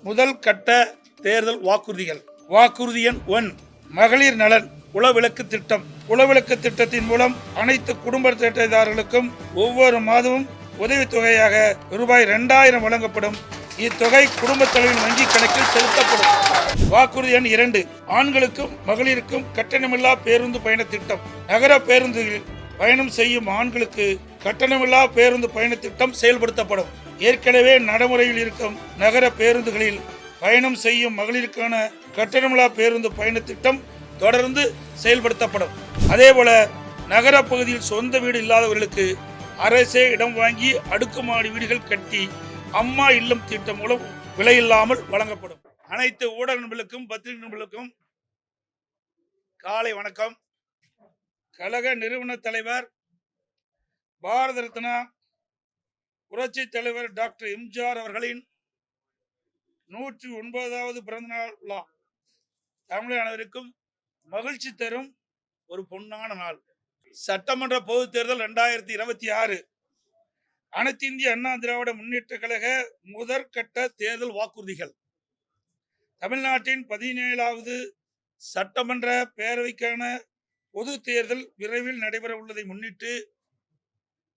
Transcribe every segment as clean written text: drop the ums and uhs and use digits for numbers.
முதல் கட்ட தேர்தல் வாக்குறுதிகள். வாக்குறுதி எண் 1, மகளிர் நலன் குலவிளக்கு திட்டம். குலவிளக்கு திட்டத்தின் மூலம் அனைத்து குடும்ப அட்டைதாரர்களுக்கும் ஒவ்வொரு மாதமும் உதவித்தொகையாக ரூபாய் 2000 வழங்கப்படும். இத்தொகை குடும்ப தலைவின் வங்கி கணக்கில் செலுத்தப்படும். வாக்குறுதி எண் 2, ஆண்களுக்கும் மகளிருக்கும் கட்டணமில்லா பேருந்து பயண திட்டம். நகர பேருந்துகளில் பயணம் செய்யும் ஆண்களுக்கு கட்டணமில்லா பேருந்து பயண திட்டம் செயல்படுத்தப்படும். ஏற்கனவே நடைமுறையில் இருக்கும் நகர பேருந்துகளில் பயணம் செய்யும் மகளிருக்கான கட்டணமில்லா பேருந்து பயண திட்டம் தொடர்ந்து செயல்படுத்தப்படும். அதேபோல நகர பகுதியில் சொந்த வீடு இல்லாதவர்களுக்கு அரசே இடம் வாங்கி அடுக்குமாடி வீடுகள் கட்டி அம்மா இல்லம் திட்டம் மூலம் விலையில்லாமல் வழங்கப்படும். அனைத்து ஊடக நண்பர்களுக்கும் பத்திரிகை நண்பர்களுக்கும் காலை வணக்கம். கழக நிறுவன தலைவர் பாரத ரத்னா புரட்சி தலைவர் டாக்டர் எம்ஜிஆர் அவர்களின் 109வது பிறந்த நாள் விழா தமிழக அனைவருக்கும் மகிழ்ச்சி தரும் ஒரு பொன்னான நாள். சட்டமன்ற பொதுத் தேர்தல் 2026 அனைத்து இந்திய அண்ணா திராவிட முன்னேற்ற கழக முதற்கட்ட தேர்தல் வாக்குறுதிகள். தமிழ்நாட்டின் 17வது சட்டமன்ற பேரவைக்கான பொது தேர்தல் விரைவில் நடைபெற உள்ளதை முன்னிட்டு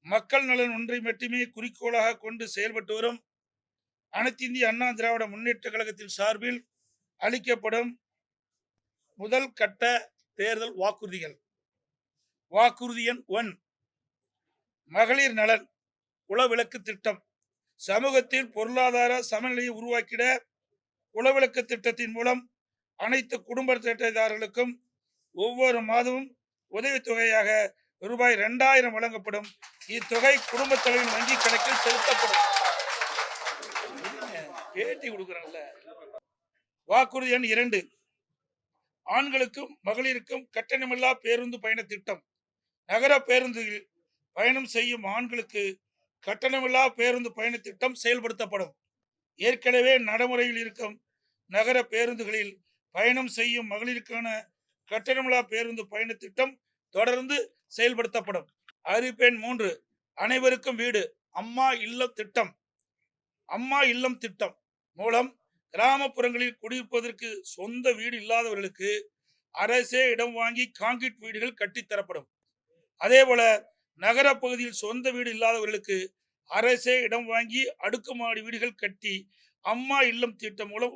மக்கள் நலன் ஒன்றை மட்டுமே குறிக்கோளாக கொண்டு செயல்பட்டு வரும் அனைத்து இந்திய அண்ணா திராவிட முன்னேற்ற கழகத்தின் சார்பில் அளிக்கப்படும் முதல் கட்ட தேர்தல் வாக்குறுதிகள். வாக்குறுதி எண் 1, மகளிர் நலன் குலவிளக்கு திட்டம். சமூகத்தில் பொருளாதார சமநிலையை உருவாக்கிட குலவிளக்கு திட்டத்தின் மூலம் அனைத்து குடும்ப அட்டைதாரர்களுக்கும் ஒவ்வொரு மாதமும் உதவித்தொகையாக ரூபாய் 2000 வழங்கப்படும். இத்தொகை குடும்ப தலைவின் வங்கி கணக்கில் செலுத்தப்படும். பேட்டி கொடுக்கிறாங்கல்ல. வாக்குறுதி எண் 2, ஆண்களுக்கும் மகளிருக்கும் கட்டணமில்லா பேருந்து பயண திட்டம். நகர பேருந்துகளில் பயணம் செய்யும் ஆண்களுக்கு கட்டணமில்லா பேருந்து பயண திட்டம் செயல்படுத்தப்படும். ஏற்கனவே நடைமுறையில் இருக்கும் நகர பேருந்துகளில் பயணம் செய்யும் மகளிருக்கான கட்டணமில்லா பேருந்து பயண திட்டம் தொடர்ந்து செயல்படுத்தப்படும். அறிவிப்பெண் 3, அனைவருக்கும் வீடு அம்மா இல்லம் திட்டம். அம்மா இல்லம் திட்டம் மூலம் கிராமப்புறங்களில் குடியிருப்பதற்கு சொந்த வீடு இல்லாதவர்களுக்கு அரசே இடம் வாங்கி கான்கிரீட் வீடுகள் கட்டித்தரப்படும். அதேபோல நகர பகுதியில் சொந்த வீடு இல்லாதவர்களுக்கு அரசே இடம் வாங்கி அடுக்குமாடி வீடுகள் கட்டி அம்மா இல்லம் திட்டம் மூலம்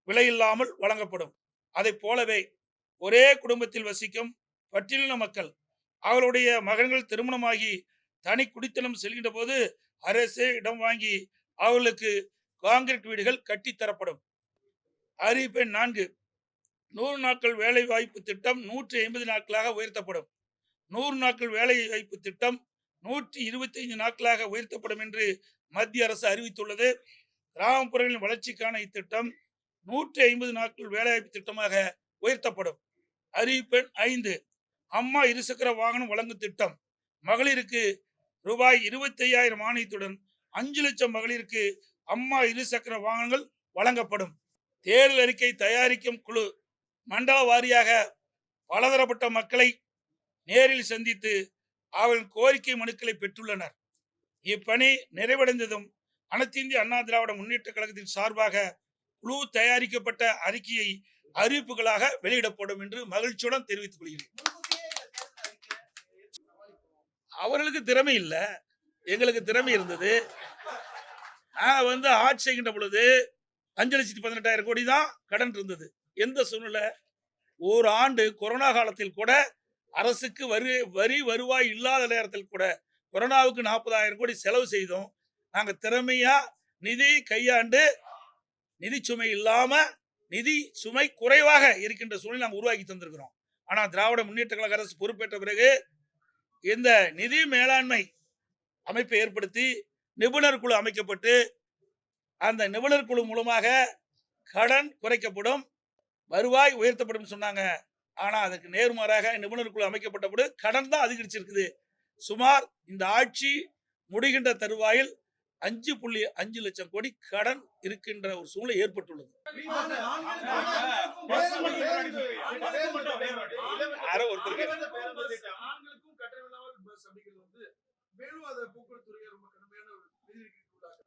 விலையில்லாமல் வழங்கப்படும். அதை போலவே ஒரே குடும்பத்தில் வசிக்கும் பட்டியலின மக்கள் அவருடைய மகன்கள் திருமணமாகி தனி குடித்தனம் செல்கின்ற போது அரசே இடம் வாங்கி அவர்களுக்கு கான்கிரீட் வீடுகள் கட்டித்தரப்படும். அறிவிப்பெண் 4, 100 நாட்கள் வேலை வாய்ப்பு திட்டம் 150 நாட்களாக உயர்த்தப்படும். 100 நாட்கள் வேலை வாய்ப்பு திட்டம் 125 நாட்களாக உயர்த்தப்படும் என்று மத்திய அரசு அறிவித்துள்ளது. கிராமப்புறங்களின் வளர்ச்சிக்கான இத்திட்டம் 150 நாட்கள் வேலைவாய்ப்பு திட்டமாக உயர்த்தப்படும். அறிவிப்பெண் 5, அம்மா இருசக்கர வாகனம் வழங்கும் திட்டம். மகளிருக்கு ரூபாய் 25,000 மானியத்துடன் 5 லட்சம் மகளிருக்கு அம்மா இருசக்கர வாகனங்கள் வழங்கப்படும். தேர்தல் அறிக்கை தயாரிக்கும் குழு மண்டல வாரியாக பலதரப்பட்ட மக்களை நேரில் சந்தித்து அவர்கள் கோரிக்கை மனுக்களை பெற்றுள்ளனர். இப்பணி நிறைவடைந்ததும் அனைத்து இந்திய அண்ணா திராவிட முன்னேற்ற கழகத்தின் சார்பாக குழு தயாரிக்கப்பட்ட அறிக்கையை அறிவிப்புகளாக வெளியிடப்படும் என்று மகிழ்ச்சியுடன் தெரிவித்துக் கொள்கிறேன். அவர்களுக்கு திறமை இல்லை, எங்களுக்கு திறமை இருந்தது. ஆட்சி செய்கின்ற பொழுது 5,18,000 கோடி தான் கடன் இருந்தது. எந்த சூழ்நிலை? ஒரு ஆண்டு கொரோனா காலத்தில் கூட அரசுக்கு வரி வருவாய் இல்லாத நேரத்தில் கூட கொரோனாவுக்கு 40,000 கோடி செலவு செய்தோம். நாங்கள் திறமையா நிதி கையாண்டு நிதி சுமை இல்லாம நிதி சுமை குறைவாக இருக்கின்ற சூழ்நிலை நாங்கள் உருவாக்கி தந்திருக்கிறோம். ஆனா திராவிட முன்னேற்ற கழக அரசு பொறுப்பேற்ற பிறகு இந்த நிதி மேலாண்மை அமைப்பை ஏற்படுத்தி நிபுணர் குழு அமைக்கப்பட்டு அந்த நிபுணர் குழு மூலமாக கடன் குறைக்கப்படும், வருவாய் உயர்த்தப்படும் சொன்னாங்க. ஆனா அதுக்கு நேர்மாறாக நிபுணர் குழு அமைக்கப்பட்டபோது கடன் தான் அதிகரிச்சிருக்குது. சுமார் இந்த ஆட்சி முடிகின்ற தருவாயில் 5.5 லட்சம் கோடி கடன் இருக்கின்ற ஒரு சூழ்நிலை ஏற்பட்டுள்ளது.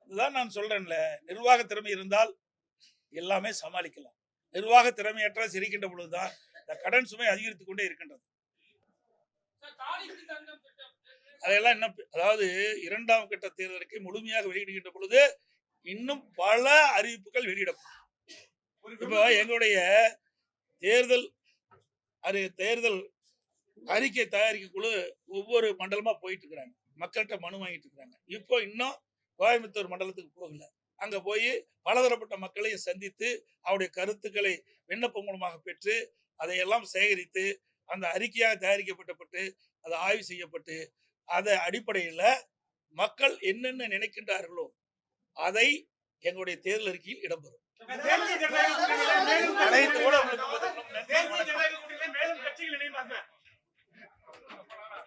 இதுதான் நான் சொல்றேன்ல, நிர்வாக திறமை இருந்தால் எல்லாமே சமாளிக்கலாம். நிர்வாக திறமையற்ற சிரிக்கின்ற பொழுதுதான் இந்த கடன் சுமை அதிகரித்துக் கொண்டே இருக்கின்றது. அதெல்லாம் இன்னும் அதாவது 2ஆம் கட்ட தேர்தலுக்கு முழுமையாக வெளியிடுகின்ற பொழுது இன்னும் பல அறிவிப்புகள் வெளியிடப்படும். இப்போ எங்களுடைய தேர்தல் தேர்தல் அறிக்கை தயாரிக்க குழு ஒவ்வொரு மண்டலமா போயிட்டு இருக்கிறாங்க. மக்கள்கிட்ட மனு வாங்கிட்டு இருக்காங்க. இப்போ இன்னும் கோயம்புத்தூர் மண்டலத்துக்கு போகல. அங்க போய் பலதரப்பட்ட மக்களையும் சந்தித்து அவருடைய கருத்துக்களை விண்ணப்பம் மூலமாக பெற்று அதையெல்லாம் சேகரித்து அந்த அறிக்கையாக தயாரிக்கப்பட்டு அது ஆய்வு செய்யப்பட்டு அதை அடிப்படையில் மக்கள் என்னென்ன நினைக்கின்றார்களோ அதை எங்களுடைய தேர்தல் அறிக்கையில் இடம்பெறும். அனைத்து ஊடகங்களுக்கும்